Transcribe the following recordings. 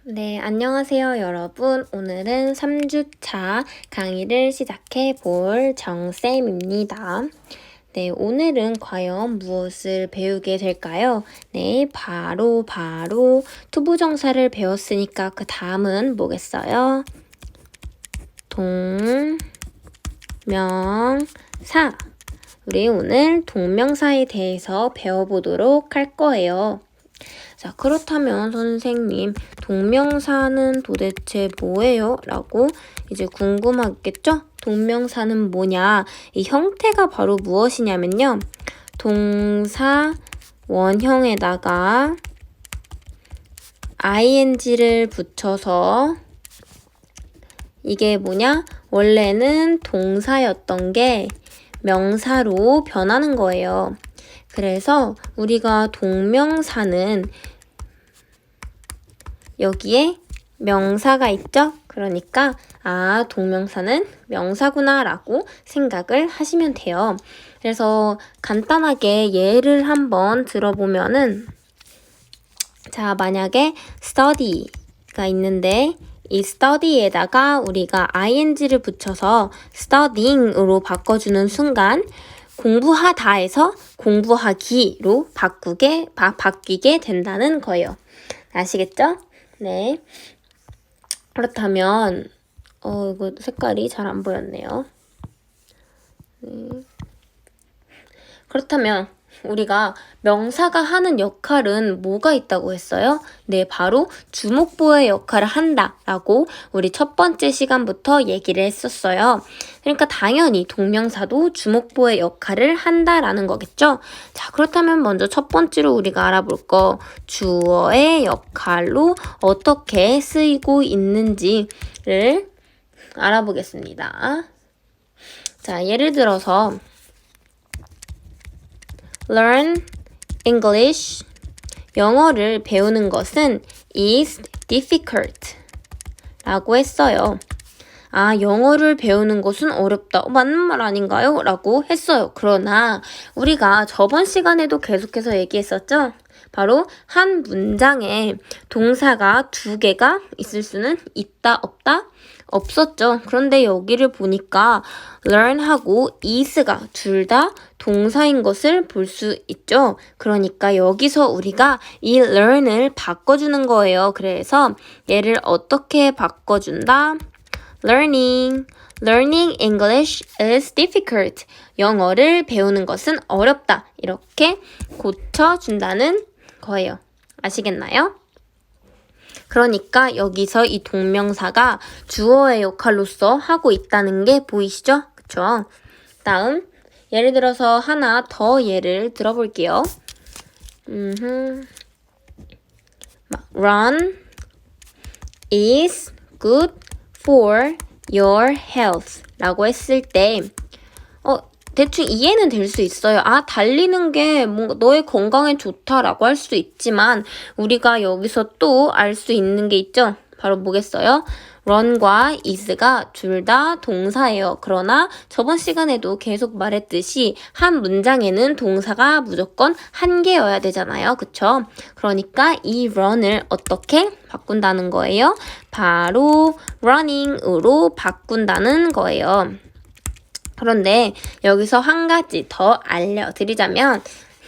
네, 안녕하세요, 여러분. 오늘은 3주차 강의를 시작해 볼 정쌤입니다. 네, 오늘은 과연 무엇을 배우게 될까요? 네, 바로 투부정사를 배웠으니까 그 다음은 뭐겠어요? 동명사. 우리 오늘 동명사에 대해서 배워보도록 할 거예요. 자, 그렇다면 선생님, 동명사는 도대체 뭐예요? 라고 이제 궁금하겠죠? 동명사는 뭐냐? 이 형태가 바로 무엇이냐면요. 동사 원형에다가 ing를 붙여서 이게 뭐냐? 원래는 동사였던 게 명사로 변하는 거예요. 그래서 우리가 동명사는 여기에 명사가 있죠? 그러니까 동명사는 명사구나 라고 생각을 하시면 돼요. 그래서 간단하게 예를 한번 들어보면은 자, 만약에 study가 있는데 이 study에다가 우리가 ing를 붙여서 studying으로 바꿔주는 순간 공부하다에서 공부하기로 바뀌게 된다는 거예요. 아시겠죠? 네. 그렇다면 이거 색깔이 잘 안 보였네요. 그렇다면 우리가 명사가 하는 역할은 뭐가 있다고 했어요? 네, 바로 주목보의 역할을 한다라고 우리 첫 번째 시간부터 얘기를 했었어요. 그러니까 당연히 동명사도 주목보의 역할을 한다라는 거겠죠? 자, 그렇다면 먼저 첫 번째로 우리가 알아볼 거 주어의 역할로 어떻게 쓰이고 있는지를 알아보겠습니다. 자, 예를 들어서 learn English. 영어를 배우는 것은 is difficult 라고 했어요. 영어를 배우는 것은 어렵다. 맞는 말 아닌가요? 라고 했어요. 그러나 우리가 저번 시간에도 계속해서 얘기했었죠? 바로 한 문장에 동사가 2개가 있을 수는 있다, 없다? 없었죠. 그런데 여기를 보니까 learn하고 is가 둘 다 동사인 것을 볼 수 있죠. 그러니까 여기서 우리가 이 learn을 바꿔주는 거예요. 그래서 얘를 어떻게 바꿔준다? Learning English is difficult. 영어를 배우는 것은 어렵다. 이렇게 고쳐준다는 거예요. 아시겠나요? 그러니까 여기서 이 동명사가 주어의 역할로서 하고 있다는 게 보이시죠? 그쵸? 다음 예를 들어서 하나 더 예를 들어볼게요. Run is good for your health 라고 했을 때 대충 이해는 될 수 있어요. 달리는 게 뭔가 너의 건강에 좋다라고 할 수도 있지만 우리가 여기서 또 알 수 있는 게 있죠. 바로 뭐겠어요? run과 is가 둘 다 동사예요. 그러나 저번 시간에도 계속 말했듯이 한 문장에는 동사가 무조건 한 개여야 되잖아요. 그쵸? 그러니까 이 run을 어떻게 바꾼다는 거예요? 바로 running으로 바꾼다는 거예요. 그런데 여기서 한 가지 더 알려드리자면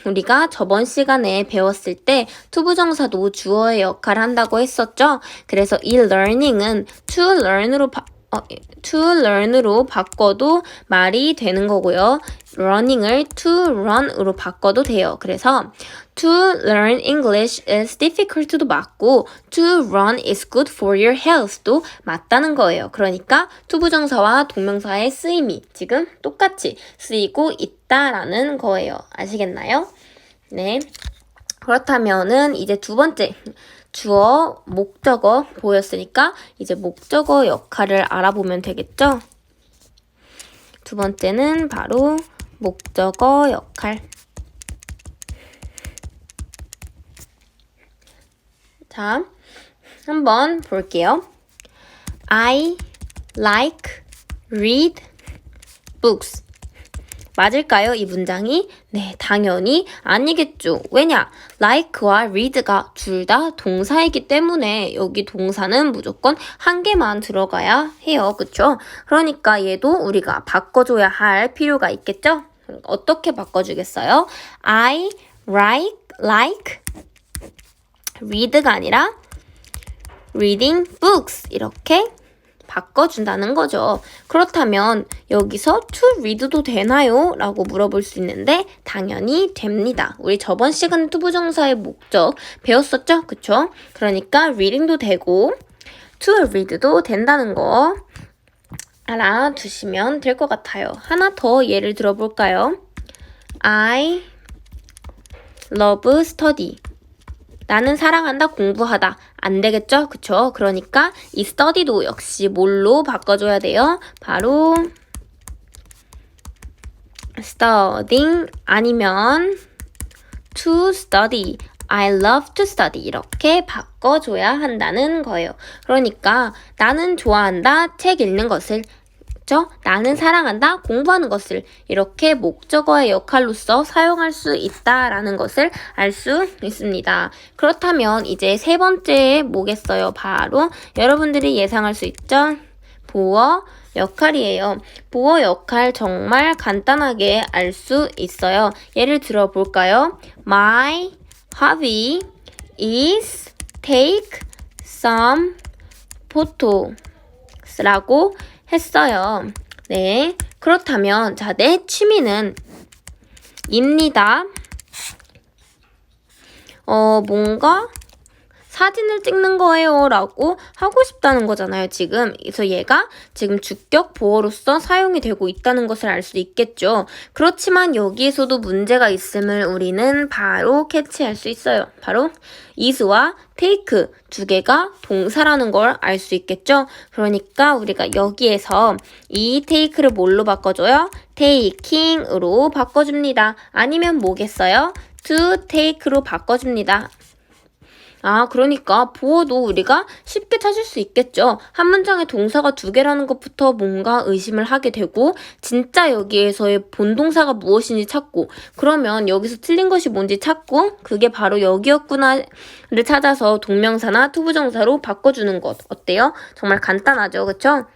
우리가 저번 시간에 배웠을 때 투부정사도 주어의 역할을 한다고 했었죠. 그래서 이 learning은 to learn으로 바꿔도 말이 되는 거고요. running을 to run으로 바꿔도 돼요. 그래서 to learn English is difficult도 맞고 to run is good for your health도 맞다는 거예요. 그러니까 투부정사와 동명사의 쓰임이 지금 똑같이 쓰이고 있다라는 거예요. 아시겠나요? 네. 그렇다면은 이제 두 번째 주어, 목적어 보였으니까 이제 목적어 역할을 알아보면 되겠죠? 두 번째는 바로 목적어 역할. 자, 한번 볼게요. I like read books. 맞을까요? 이 문장이? 네, 당연히 아니겠죠. 왜냐? like와 read가 둘 다 동사이기 때문에 여기 동사는 무조건 한 개만 들어가야 해요. 그쵸? 그러니까 얘도 우리가 바꿔줘야 할 필요가 있겠죠? 어떻게 바꿔주겠어요? I like read가 아니라 reading books 이렇게 바꿔준다는 거죠. 그렇다면 여기서 to read도 되나요? 라고 물어볼 수 있는데 당연히 됩니다. 우리 저번 시간에 투부정사의 목적 배웠었죠? 그쵸? 그러니까 reading도 되고 to read도 된다는 거 알아두시면 될 것 같아요. 하나 더 예를 들어볼까요? I love study. 나는 사랑한다, 공부하다. 안 되겠죠? 그쵸? 그러니까 이 study도 역시 뭘로 바꿔줘야 돼요? 바로 studying 아니면 to study. I love to study. 이렇게 바꿔줘야 한다는 거예요. 그러니까 나는 좋아한다, 책 읽는 것을. 나는 사랑한다, 공부하는 것을 이렇게 목적어의 역할로서 사용할 수 있다라는 것을 알 수 있습니다. 그렇다면 이제 세 번째 뭐겠어요? 바로 여러분들이 예상할 수 있죠? 보어 역할이에요. 보어 역할 정말 간단하게 알 수 있어요. 예를 들어 볼까요? My hobby is take some photos 라고 했어요. 네, 그렇다면 자, 내 취미는 입니다. 뭔가 사진을 찍는 거예요 라고 하고 싶다는 거잖아요, 지금. 그래서 얘가 지금 주격 보어로서 사용이 되고 있다는 것을 알 수 있겠죠. 그렇지만 여기에서도 문제가 있음을 우리는 바로 캐치할 수 있어요. 바로 is와 take 두 개가 동사라는 걸 알 수 있겠죠. 그러니까 우리가 여기에서 이 take를 뭘로 바꿔줘요? taking으로 바꿔줍니다. 아니면 뭐겠어요? to take로 바꿔줍니다. 그러니까 보어도 우리가 쉽게 찾을 수 있겠죠. 한 문장에 동사가 두 개라는 것부터 뭔가 의심을 하게 되고 진짜 여기에서의 본동사가 무엇인지 찾고 그러면 여기서 틀린 것이 뭔지 찾고 그게 바로 여기였구나를 찾아서 동명사나 투부정사로 바꿔주는 것 어때요? 정말 간단하죠. 그쵸?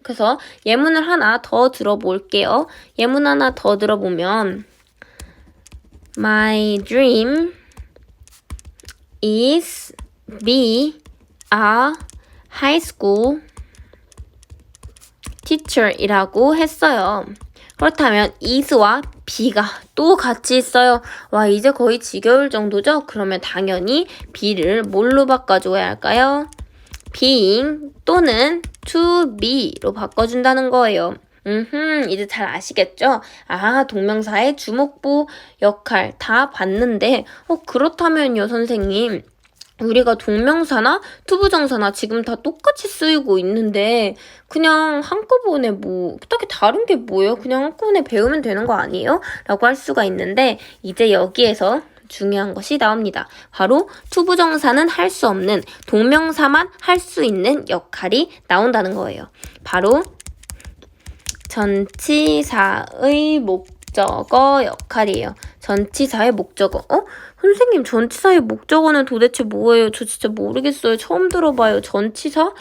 그래서 예문을 하나 더 들어볼게요. 예문 하나 더 들어보면 My dream is be a high school teacher 이라고 했어요. 그렇다면 is와 be가 또 같이 있어요. 와, 이제 거의 지겨울 정도죠? 그러면 당연히 be를 뭘로 바꿔줘야 할까요? being 또는 to be로 바꿔준다는 거예요. 이제 잘 아시겠죠? 동명사의 주목보 역할 다 봤는데 그렇다면요, 선생님. 우리가 동명사나 투부정사나 지금 다 똑같이 쓰이고 있는데 그냥 한꺼번에 딱히 다른 게 뭐예요? 그냥 한꺼번에 배우면 되는 거 아니에요? 라고 할 수가 있는데 이제 여기에서 중요한 것이 나옵니다. 바로 투부정사는 할 수 없는 동명사만 할 수 있는 역할이 나온다는 거예요. 바로 전치사의 목적어 역할이에요. 전치사의 목적어. 선생님, 전치사의 목적어는 도대체 뭐예요? 저 진짜 모르겠어요. 처음 들어봐요. 전치사?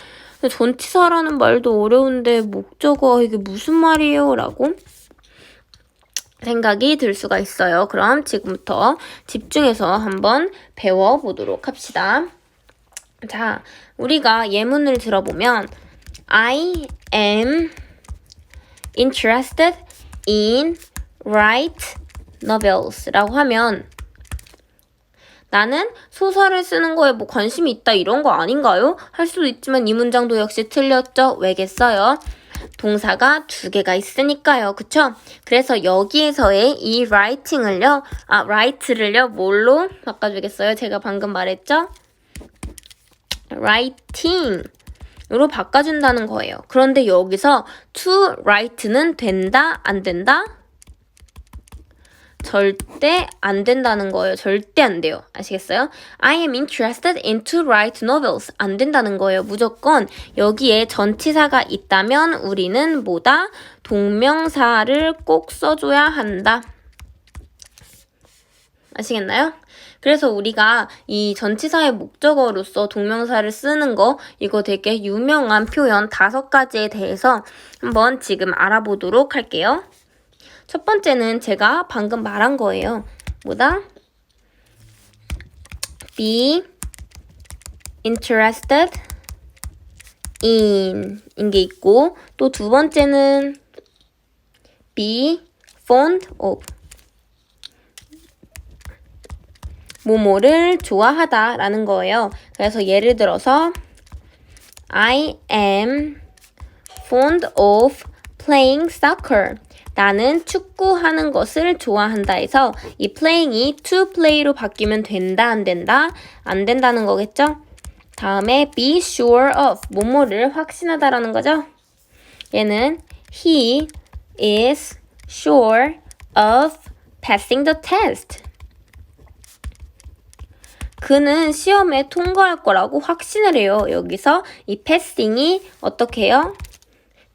전치사라는 말도 어려운데 목적어 이게 무슨 말이에요? 라고 생각이 들 수가 있어요. 그럼 지금부터 집중해서 한번 배워보도록 합시다. 자, 우리가 예문을 들어보면 I am interested in write novels 라고 하면 나는 소설을 쓰는 거에 관심이 있다 이런 거 아닌가요? 할 수도 있지만 이 문장도 역시 틀렸죠? 왜겠어요? 동사가 두 개가 있으니까요. 그쵸? 그래서 여기에서의 이 write를요 뭘로 바꿔주겠어요? 제가 방금 말했죠? writing 으로 바꿔준다는 거예요. 그런데 여기서 to write는 된다? 안 된다? 절대 안 된다는 거예요. 절대 안 돼요. 아시겠어요? I am interested in to write novels. 안 된다는 거예요. 무조건 여기에 전치사가 있다면 우리는 뭐다? 동명사를 꼭 써줘야 한다. 아시겠나요? 그래서 우리가 이 전치사의 목적어로서 동명사를 쓰는 거 이거 되게 유명한 표현 5가지에 대해서 한번 지금 알아보도록 할게요. 첫 번째는 제가 방금 말한 거예요. 뭐다? be interested in 게 있고 또 두 번째는 be fond of 뭐뭐를 좋아하다 라는 거예요. 그래서 예를 들어서 I am fond of playing soccer. 나는 축구하는 것을 좋아한다 해서 이 playing이 to play로 바뀌면 된다, 안 된다? 안 된다는 거겠죠? 다음에 be sure of, 뭐뭐를 확신하다라는 거죠? 얘는 he is sure of passing the test. 그는 시험에 통과할 거라고 확신을 해요. 여기서 이 passing이 어떻게 해요?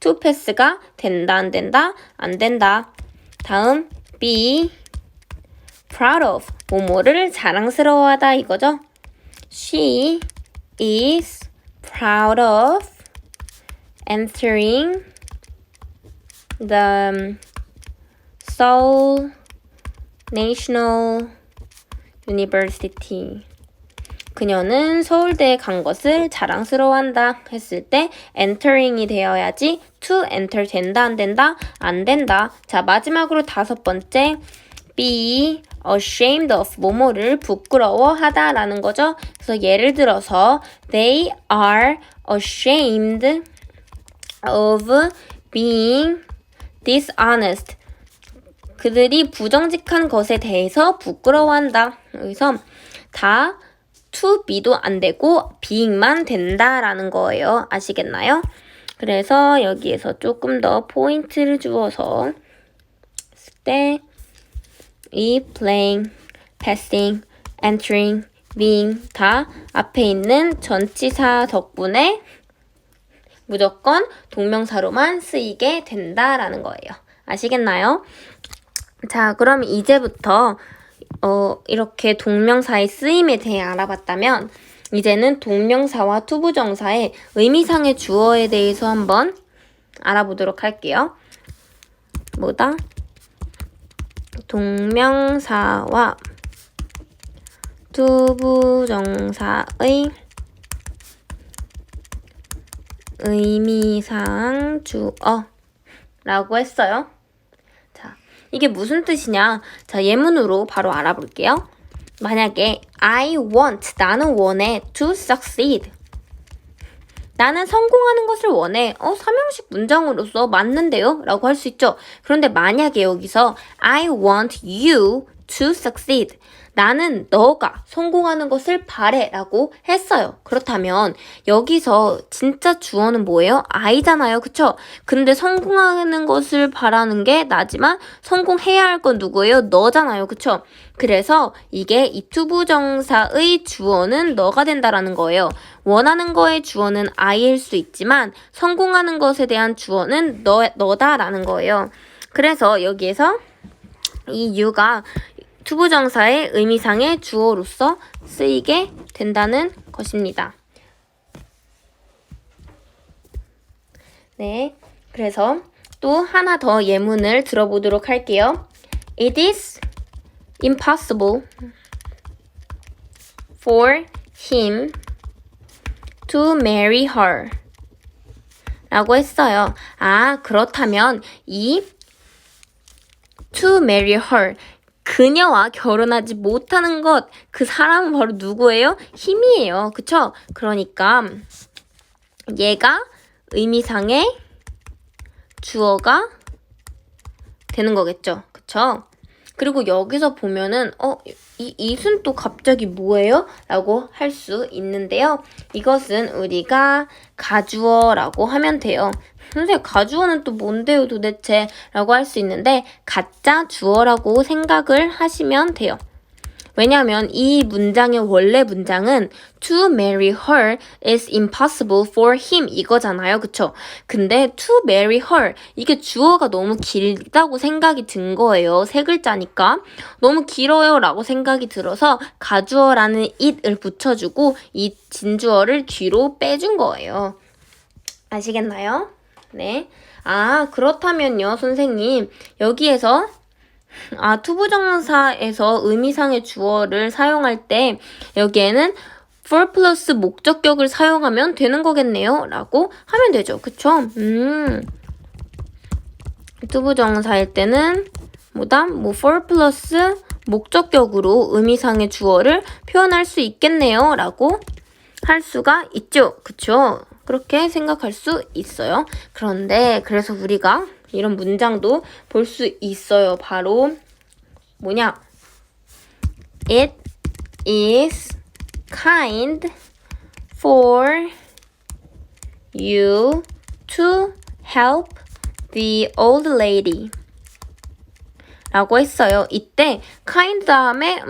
to pass가 된다, 안 된다? 안 된다. 다음 be proud of, 뭐뭐를 자랑스러워하다 이거죠. She is proud of entering the Seoul National University. 그녀는 서울대에 간 것을 자랑스러워한다 했을 때 entering이 되어야지 to enter 된다 안 된다? 안 된다. 자 마지막으로 5번째 be ashamed of 뭐뭐를 부끄러워하다 라는 거죠. 그래서 예를 들어서 they are ashamed of being dishonest. 그들이 부정직한 것에 대해서 부끄러워한다. 여기서 다 to be도 안 되고 being만 된다라는 거예요. 아시겠나요? 그래서 여기에서 조금 더 포인트를 주어서 했을 때 이 playing, passing, entering, being 다 앞에 있는 전치사 덕분에 무조건 동명사로만 쓰이게 된다라는 거예요. 아시겠나요? 자, 그럼 이제부터 이렇게 동명사의 쓰임에 대해 알아봤다면 이제는 동명사와 투부정사의 의미상의 주어에 대해서 한번 알아보도록 할게요. 뭐다? 동명사와 투부정사의 의미상 주어라고 했어요. 자, 이게 무슨 뜻이냐? 자, 예문으로 바로 알아볼게요. 만약에 I want, 나는 원해 to succeed. 나는 성공하는 것을 원해. 삼형식 문장으로서 맞는데요? 라고 할 수 있죠. 그런데 만약에 여기서 I want you to succeed. 나는 너가 성공하는 것을 바래 라고 했어요. 그렇다면 여기서 진짜 주어는 뭐예요? I잖아요. 그쵸? 근데 성공하는 것을 바라는 게 나지만 성공해야 할 건 누구예요? 너잖아요. 그쵸? 그래서 이게 이 투부정사의 주어는 너가 된다라는 거예요. 원하는 거의 주어는 I일 수 있지만 성공하는 것에 대한 주어는 너다라는 거예요. 그래서 여기에서 이 you가 투부정사의 의미상의 주어로서 쓰이게 된다는 것입니다. 네, 그래서 또 하나 더 예문을 들어보도록 할게요. It is impossible for him to marry her 라고 했어요. 그렇다면 이 to marry her 그녀와 결혼하지 못하는 것, 그 사람은 바로 누구예요? 힘이에요. 그쵸? 그러니까 얘가 의미상의 주어가 되는 거겠죠. 그쵸? 그리고 여기서 보면은 이 it은 또 갑자기 뭐예요? 라고 할 수 있는데요. 이것은 우리가 가주어라고 하면 돼요. 선생님 가주어는 또 뭔데요 도대체? 라고 할 수 있는데 가짜 주어라고 생각을 하시면 돼요. 왜냐하면 이 문장의 원래 문장은 to marry her is impossible for him 이거잖아요. 그쵸? 근데 to marry her 이게 주어가 너무 길다고 생각이 든 거예요. 세 글자니까. 너무 길어요 라고 생각이 들어서 가주어라는 it을 붙여주고 이 진주어를 뒤로 빼준 거예요. 아시겠나요? 네. 그렇다면요, 선생님. 여기에서 투부정사에서 의미상의 주어를 사용할 때 여기에는 for 플러스 목적격을 사용하면 되는 거겠네요. 라고 하면 되죠. 그쵸? 투부정사일 때는 for 플러스 목적격으로 의미상의 주어를 표현할 수 있겠네요. 라고 할 수가 있죠. 그쵸? 그렇게 생각할 수 있어요. 그런데 그래서 우리가 이런 문장도 볼 수 있어요. 바로 뭐냐? It is kind for you to help the old lady. 라고 했어요. 이때 kind 다음에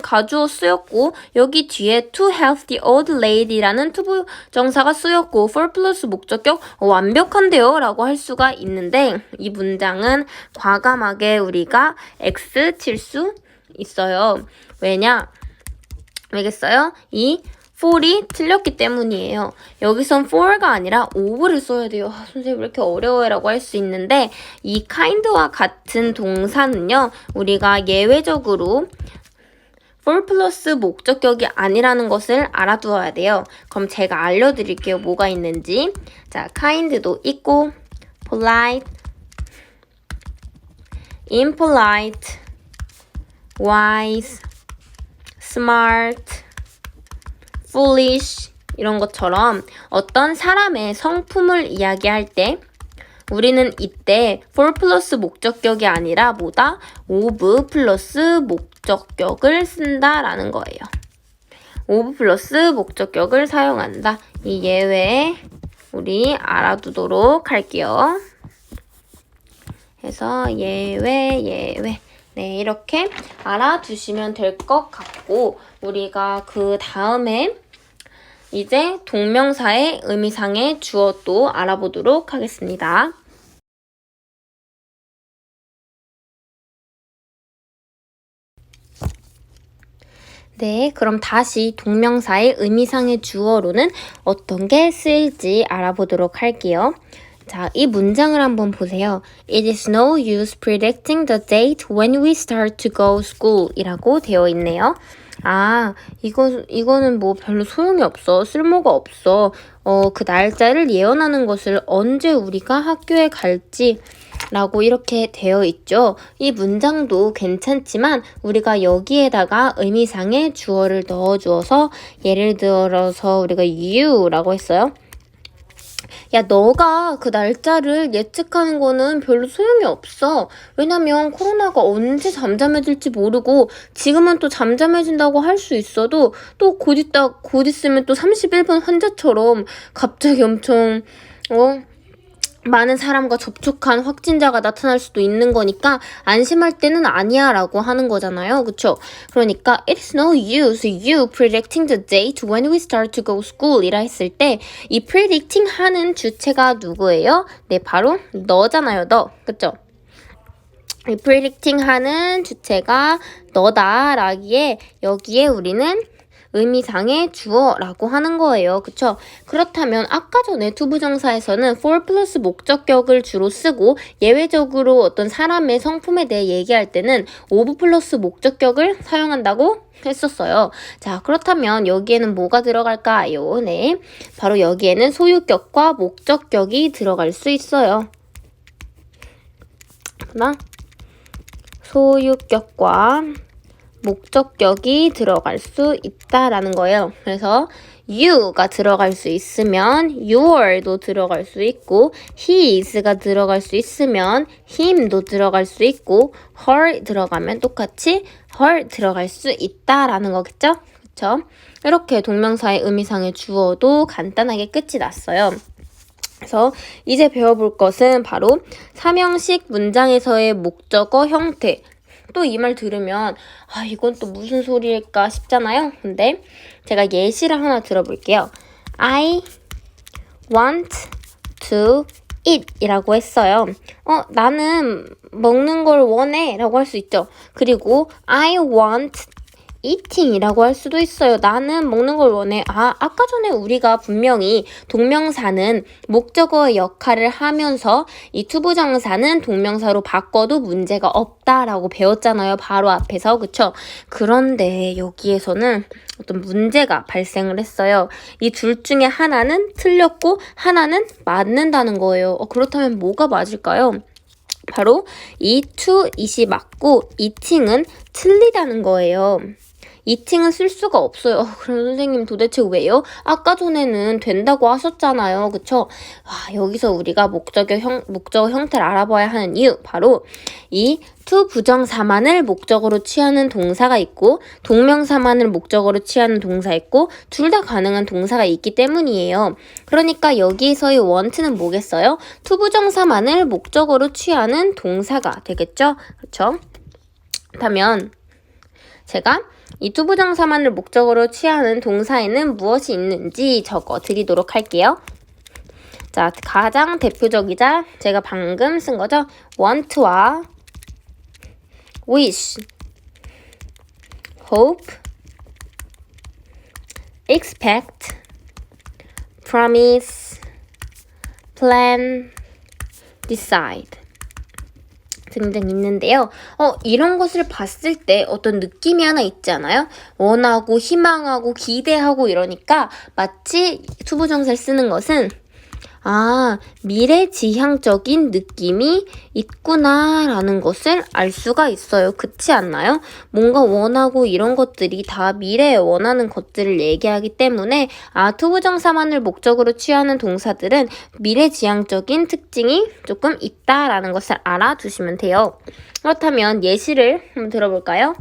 가주어 쓰였고 여기 뒤에 to help the old lady라는 투부정사가 쓰였고 for 플러스 목적격 완벽한데요? 라고 할 수가 있는데 이 문장은 과감하게 우리가 X 칠 수 있어요. 왜겠어요? 이 for이 틀렸기 때문이에요. 여기선 for가 아니라 of를 써야 돼요. 선생님 왜 이렇게 어려워요? 라고 할 수 있는데 이 kind와 같은 동사는요. 우리가 예외적으로 for 플러스 목적격이 아니라는 것을 알아두어야 돼요. 그럼 제가 알려드릴게요. 뭐가 있는지. 자, kind도 있고 polite, impolite, wise, smart, foolish 이런 것처럼 어떤 사람의 성품을 이야기할 때 우리는 이때 for 플러스 목적격이 아니라 of 플러스 목적격을 쓴다라는 거예요. of 플러스 목적격을 사용한다. 이 예외 우리 알아두도록 할게요. 그래서 예외 네, 이렇게 알아두시면 될 것 같고 우리가 그 다음에 이제 동명사의 의미상의 주어도 알아보도록 하겠습니다. 네, 그럼 다시 동명사의 의미상의 주어로는 어떤 게 쓰일지 알아보도록 할게요. 자, 이 문장을 한번 보세요. It is no use predicting the date when we start to go school 이라고 되어 있네요. 이거는 뭐 별로 소용이 없어. 쓸모가 없어. 그 날짜를 예언하는 것을 언제 우리가 학교에 갈지 라고 이렇게 되어 있죠. 이 문장도 괜찮지만 우리가 여기에다가 의미상의 주어를 넣어주어서 예를 들어서 우리가 you라고 했어요. 야, 너가 그 날짜를 예측하는 거는 별로 소용이 없어. 왜냐면 코로나가 언제 잠잠해질지 모르고 지금은 또 잠잠해진다고 할 수 있어도 또 곧 있으면 또 31번 환자처럼 갑자기 엄청 많은 사람과 접촉한 확진자가 나타날 수도 있는 거니까 안심할 때는 아니야 라고 하는 거잖아요. 그쵸? 그러니까 It's no use you predicting the date when we start to go school 이라 했을 때 이 predicting 하는 주체가 누구예요? 네, 바로 너잖아요. 너. 그쵸? 이 predicting 하는 주체가 너다라기에 여기에 우리는 의미상의 주어라고 하는 거예요. 그쵸? 그렇다면 아까 전에 투부정사에서는 for 플러스 목적격을 주로 쓰고 예외적으로 어떤 사람의 성품에 대해 얘기할 때는 of 플러스 목적격을 사용한다고 했었어요. 자, 그렇다면 여기에는 뭐가 들어갈까요? 네, 바로 여기에는 소유격과 목적격이 들어갈 수 있어요. 하나, 소유격과 목적격이 들어갈 수 있다라는 거예요. 그래서 you가 들어갈 수 있으면 your도 들어갈 수 있고 his가 들어갈 수 있으면 him도 들어갈 수 있고 her 들어가면 똑같이 her 들어갈 수 있다라는 거겠죠? 그쵸? 이렇게 동명사의 의미상의 주어도 간단하게 끝이 났어요. 그래서 이제 배워볼 것은 바로 삼형식 문장에서의 목적어 형태. 또 이 말 들으면 아 이건 또 무슨 소리일까 싶잖아요. 근데 제가 예시를 하나 들어볼게요. I want to eat 이라고 했어요. 나는 먹는 걸 원해 라고 할 수 있죠. 그리고 I want eating 이라고 할 수도 있어요. 나는 먹는 걸 원해. 아까 전에 우리가 분명히 동명사는 목적어의 역할을 하면서 이 투부정사는 동명사로 바꿔도 문제가 없다라고 배웠잖아요. 바로 앞에서. 그쵸? 그런데 여기에서는 어떤 문제가 발생을 했어요. 이 둘 중에 하나는 틀렸고 하나는 맞는다는 거예요. 그렇다면 뭐가 맞을까요? 바로 이 to, it이 맞고 eating은 틀리다는 거예요. eating은 쓸 수가 없어요. 그럼 선생님 도대체 왜요? 아까 전에는 된다고 하셨잖아요. 그쵸? 여기서 우리가 목적어 형태를 알아봐야 하는 이유 바로 이 to 부정사만을 목적어로 취하는 동사가 있고 동명사만을 목적어로 취하는 동사 있고 둘 다 가능한 동사가 있기 때문이에요. 그러니까 여기에서의 want는 뭐겠어요? to 부정사만을 목적어로 취하는 동사가 되겠죠? 그렇죠? 그렇다면 제가 이 투부정사만을 목적어로 취하는 동사에는 무엇이 있는지 적어 드리도록 할게요. 자, 가장 대표적이자 제가 방금 쓴 거죠. want와 wish, hope, expect, promise, plan, decide 등등 있는데요. 이런 것을 봤을 때 어떤 느낌이 하나 있지 않아요? 원하고 희망하고 기대하고 이러니까 마치 투부정사를 쓰는 것은 미래지향적인 느낌이 있구나라는 것을 알 수가 있어요. 그렇지 않나요? 뭔가 원하고 이런 것들이 다 미래에 원하는 것들을 얘기하기 때문에 투부정사만을 목적으로 취하는 동사들은 미래지향적인 특징이 조금 있다라는 것을 알아두시면 돼요. 그렇다면 예시를 한번 들어볼까요?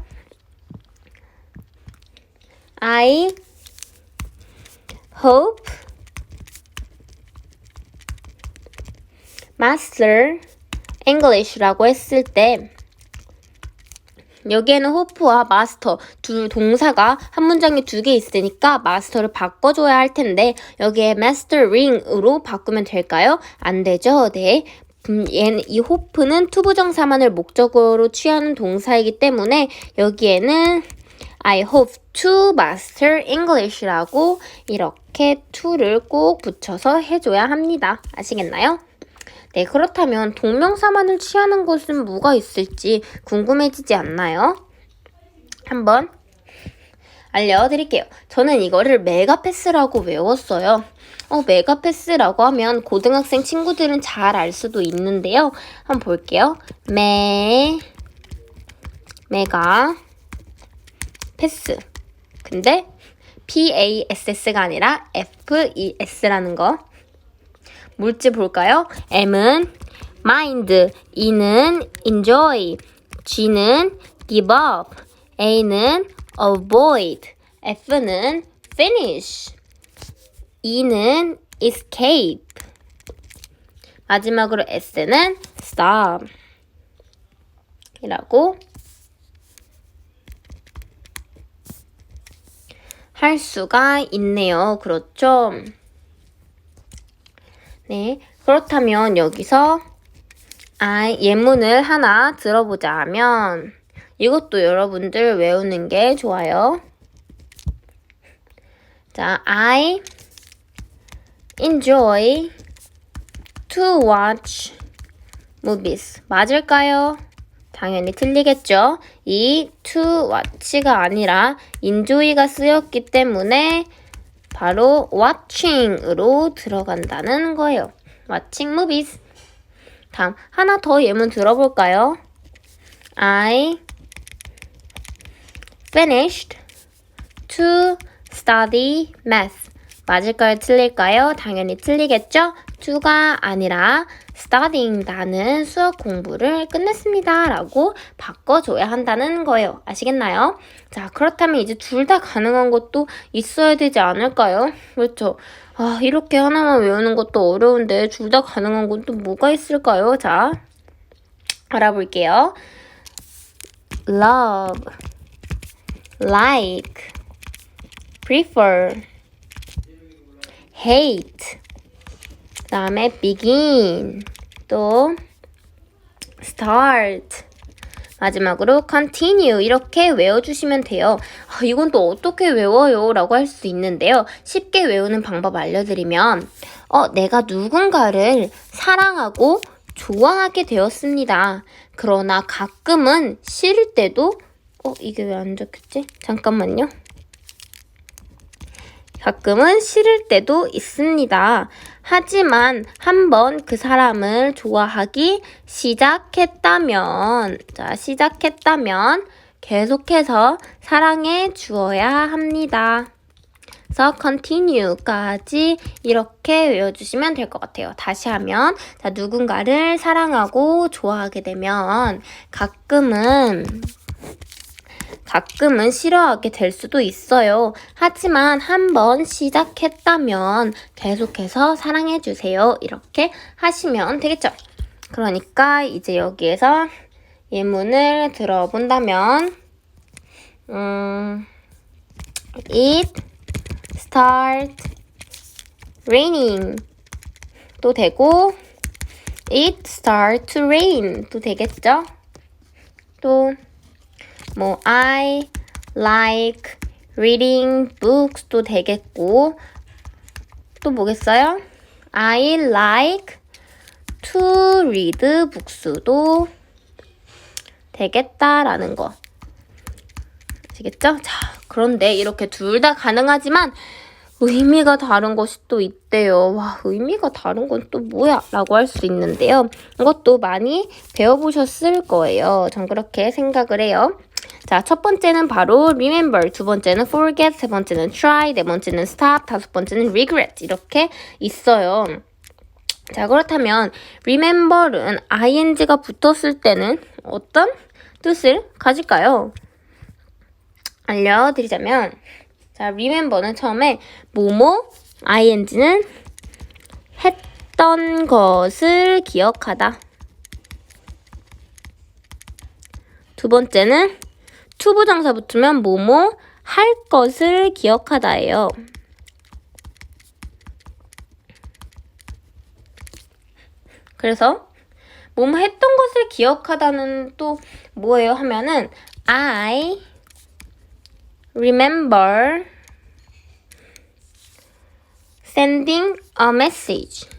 I hope master English라고 했을 때 여기에는 hope와 master 두 동사가 한 문장에 두 개 있으니까 master를 바꿔줘야 할 텐데 여기에 mastering으로 바꾸면 될까요? 안 되죠? 네. 이 hope는 투부정사만을 목적어로 취하는 동사이기 때문에 여기에는 I hope to master English라고 이렇게 to를 꼭 붙여서 해줘야 합니다. 아시겠나요? 네, 그렇다면 동명사만을 취하는 것은 뭐가 있을지 궁금해지지 않나요? 한번 알려드릴게요. 저는 이거를 메가패스라고 외웠어요. 메가패스라고 하면 고등학생 친구들은 잘 알 수도 있는데요. 한번 볼게요. 메가 패스. 근데 PASS가 아니라 FES라는 거. 물질 볼까요? M은 mind, E는 enjoy, G는 give up, A는 avoid, F는 finish, E는 escape, 마지막으로 S는 stop 이라고 할 수가 있네요. 그렇죠? 네, 그렇다면 여기서 예문을 하나 들어보자 하면 이것도 여러분들 외우는 게 좋아요. 자, I enjoy to watch movies. 맞을까요? 당연히 틀리겠죠? 이 to watch가 아니라 enjoy가 쓰였기 때문에 바로 watching으로 들어간다는 거예요. watching movies. 다음 하나 더 예문 들어볼까요? I finished to study math. 맞을까요? 틀릴까요? 당연히 틀리겠죠? to가 아니라 studying 나는 수학 공부를 끝냈습니다 라고 바꿔줘야 한다는 거예요. 아시겠나요? 자, 그렇다면 이제 둘 다 가능한 것도 있어야 되지 않을까요? 그렇죠? 아, 이렇게 하나만 외우는 것도 어려운데 둘 다 가능한 건 또 뭐가 있을까요? 자, 알아볼게요. love, like, prefer, hate, 그 다음에 begin, 또 start, 마지막으로 continue 이렇게 외워주시면 돼요. 아, 이건 또 어떻게 외워요? 라고 할 수 있는데요. 쉽게 외우는 방법 알려드리면 내가 누군가를 사랑하고 좋아하게 되었습니다. 그러나 가끔은 싫을 때도 이게 왜 안 적혔지? 잠깐만요. 가끔은 싫을 때도 있습니다. 하지만 한번 그 사람을 좋아하기 시작했다면 계속해서 사랑해 주어야 합니다. 그래서 continue까지 이렇게 외워주시면 될 것 같아요. 다시 하면 자, 누군가를 사랑하고 좋아하게 되면 가끔은 싫어하게 될 수도 있어요. 하지만 한번 시작했다면 계속해서 사랑해주세요. 이렇게 하시면 되겠죠? 그러니까 이제 여기에서 예문을 들어본다면 It start raining 또 되고 It start to rain 또 되겠죠? 또 I like reading books도 되겠고 또 뭐겠어요? I like to read books도 되겠다라는 거 아시겠죠? 자, 그런데 이렇게 둘 다 가능하지만 의미가 다른 것이 또 있대요. 와, 의미가 다른 건 또 뭐야? 라고 할 수 있는데요. 이것도 많이 배워보셨을 거예요. 전 그렇게 생각을 해요. 자, 첫 번째는 바로 remember, 두 번째는 forget, 세 번째는 try, 네 번째는 stop, 다섯 번째는 regret 이렇게 있어요. 자, 그렇다면 remember은 ing가 붙었을 때는 어떤 뜻을 가질까요? 알려드리자면 자, remember는 처음에 뭐뭐 ing는 했던 것을 기억하다. 두 번째는 to 부정사 붙으면 뭐뭐 할 것을 기억하다예요. 그래서 뭐뭐 했던 것을 기억하다는 또 뭐예요 하면은 I remember sending a message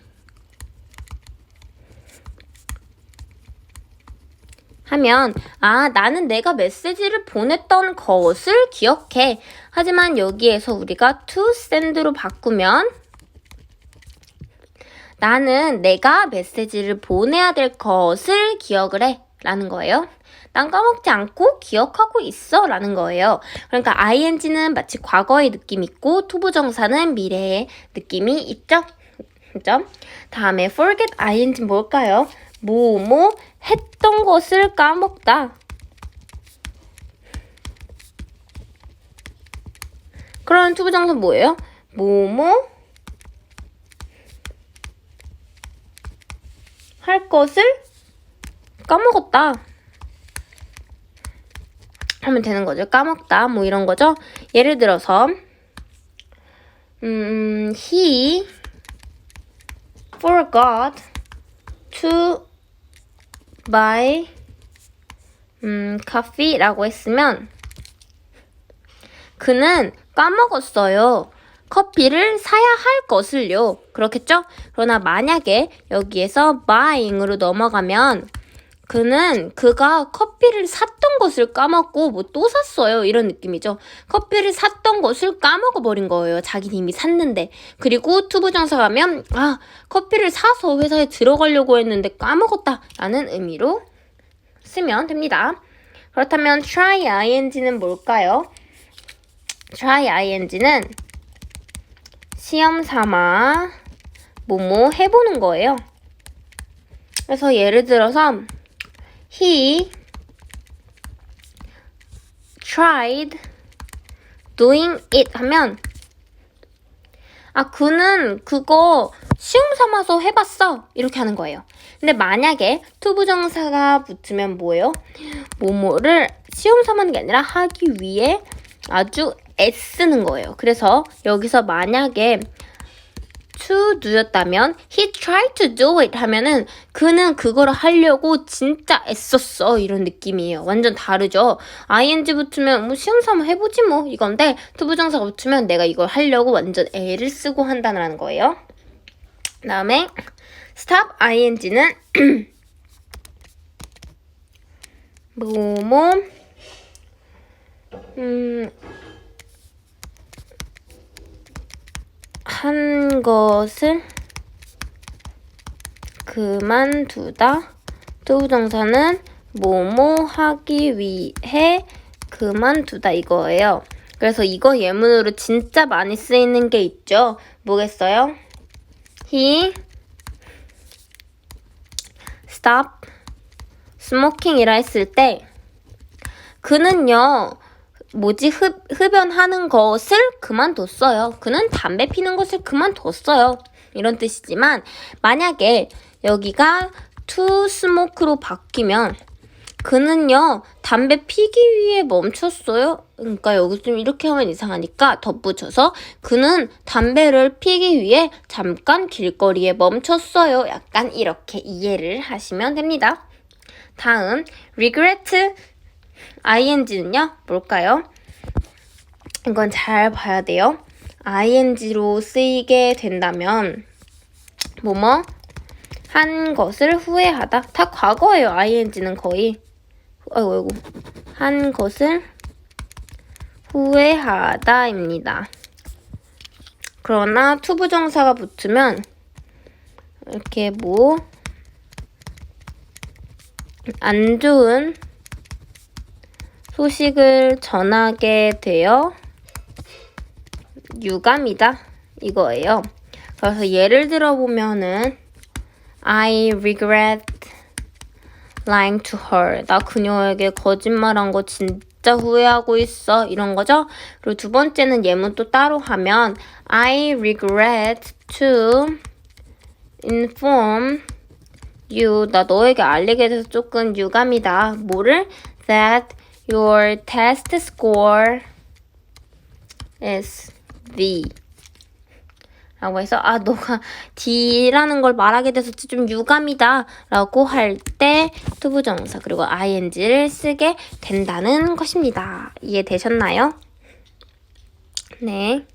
하면 나는 내가 메시지를 보냈던 것을 기억해. 하지만 여기에서 우리가 to send로 바꾸면 나는 내가 메시지를 보내야 될 것을 기억을 해 라는 거예요. 난 까먹지 않고 기억하고 있어 라는 거예요. 그러니까 ing는 마치 과거의 느낌이 있고 투부정사는 미래의 느낌이 있죠. 그죠? 다음에 forget ing는 뭘까요? 뭐뭐 했던 것을 까먹다. 그런 투부정사 뭐예요? 뭐뭐 할 것을 까먹었다 하면 되는 거죠. 까먹다 뭐 이런 거죠. 예를 들어서 he forgot to buy coffee라고 했으면 그는 까먹었어요. 커피를 사야 할 것을요. 그렇겠죠? 그러나 만약에 여기에서 buying으로 넘어가면 그가 커피를 샀던 것을 까먹고 뭐 또 샀어요. 이런 느낌이죠. 커피를 샀던 것을 까먹어버린 거예요. 자기는 이미 샀는데. 그리고 투부정사 가면 커피를 사서 회사에 들어가려고 했는데 까먹었다 라는 의미로 쓰면 됩니다. 그렇다면 try ing는 뭘까요? try ing는 시험 삼아 뭐뭐 해보는 거예요. 그래서 예를 들어서 He tried doing it 하면 그는 그거 시험 삼아서 해봤어 이렇게 하는 거예요. 근데 만약에 투부정사가 붙으면 뭐예요? 뭐뭐를 시험 삼는 게 아니라 하기 위해 아주 애쓰는 거예요. 그래서 여기서 만약에 to do였다면 he tried to do it 하면은 그는 그거를 하려고 진짜 애썼어 이런 느낌이에요. 완전 다르죠. ing 붙으면 뭐 시험 삼아 해보지 뭐 이건데 투부정사가 붙으면 내가 이걸 하려고 완전 애를 쓰고 한다는 거예요. 그 다음에 stop ing는 뭐뭐 한 것을 그만두다. 투부정사는 뭐뭐 하기 위해 그만두다 이거예요. 그래서 이거 예문으로 진짜 많이 쓰이는 게 있죠. 뭐겠어요? He stop smoking이라 했을 때 그는요 흡연하는 것을 그만뒀어요. 그는 담배 피는 것을 그만뒀어요. 이런 뜻이지만 만약에 여기가 to smoke로 바뀌면 그는요 담배 피기 위해 멈췄어요. 그러니까 여기 좀 이렇게 하면 이상하니까 덧붙여서 그는 담배를 피기 위해 잠깐 길거리에 멈췄어요. 약간 이렇게 이해를 하시면 됩니다. 다음 regret ing는요 뭘까요? 이건 잘 봐야 돼요. ing로 쓰이게 된다면 뭐뭐 한 것을 후회하다. 다 과거예요. ing는 거의. 아이고 한 것을 후회하다입니다. 그러나 투부정사가 붙으면 이렇게 뭐 안 좋은 소식을 전하게 되어 유감이다 이거예요. 그래서 예를 들어보면은 I regret lying to her. 나 그녀에게 거짓말한 거 진짜 후회하고 있어. 이런 거죠. 그리고 두 번째는 예문 또 따로 하면 I regret to inform you. 나 너에게 알리게 돼서 조금 유감이다. 뭐를? That your test score is D. 라고 해서 너가 D라는 걸 말하게 돼서 좀 유감이다 라고 할 때 투부정사 그리고 ing를 쓰게 된다는 것입니다. 이해되셨나요? 네.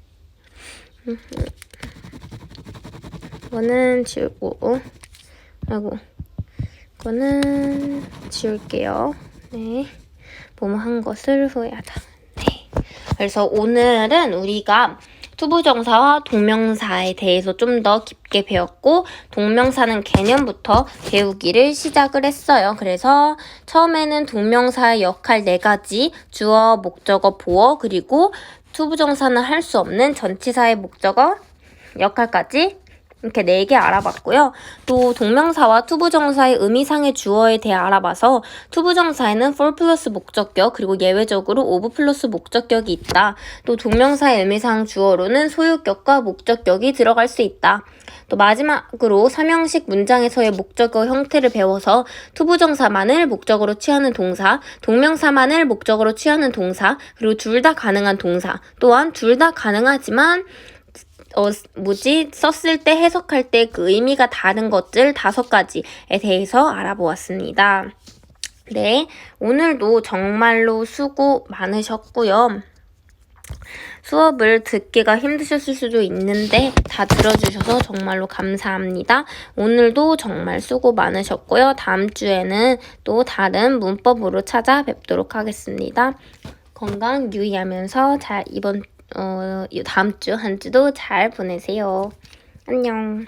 이거는 지우고 이거는 지울게요. 네. 뭐뭐 한 것을 후회하다. 네. 그래서 오늘은 우리가 투부정사와 동명사에 대해서 좀 더 깊게 배웠고 동명사는 개념부터 배우기를 시작을 했어요. 그래서 처음에는 동명사의 역할 4가지 주어, 목적어, 보어 그리고 투부정사는 할 수 없는 전치사의 목적어 역할까지 이렇게 4개 알아봤고요. 또 동명사와 투부정사의 의미상의 주어에 대해 알아봐서 투부정사에는 for 플러스 목적격 그리고 예외적으로 of 플러스 목적격이 있다. 또 동명사의 의미상 주어로는 소유격과 목적격이 들어갈 수 있다. 또 마지막으로 삼형식 문장에서의 목적어 형태를 배워서 투부정사만을 목적어로 취하는 동사, 동명사만을 목적어로 취하는 동사, 그리고 둘 다 가능한 동사, 또한 둘 다 가능하지만 썼을 때 해석할 때 그 의미가 다른 것들 5가지에 대해서 알아보았습니다. 네, 오늘도 정말로 수고 많으셨고요. 수업을 듣기가 힘드셨을 수도 있는데 다 들어주셔서 정말로 감사합니다. 오늘도 정말 수고 많으셨고요. 다음 주에는 또 다른 문법으로 찾아뵙도록 하겠습니다. 건강 유의하면서 다음 주 한 주도 잘 보내세요. 안녕.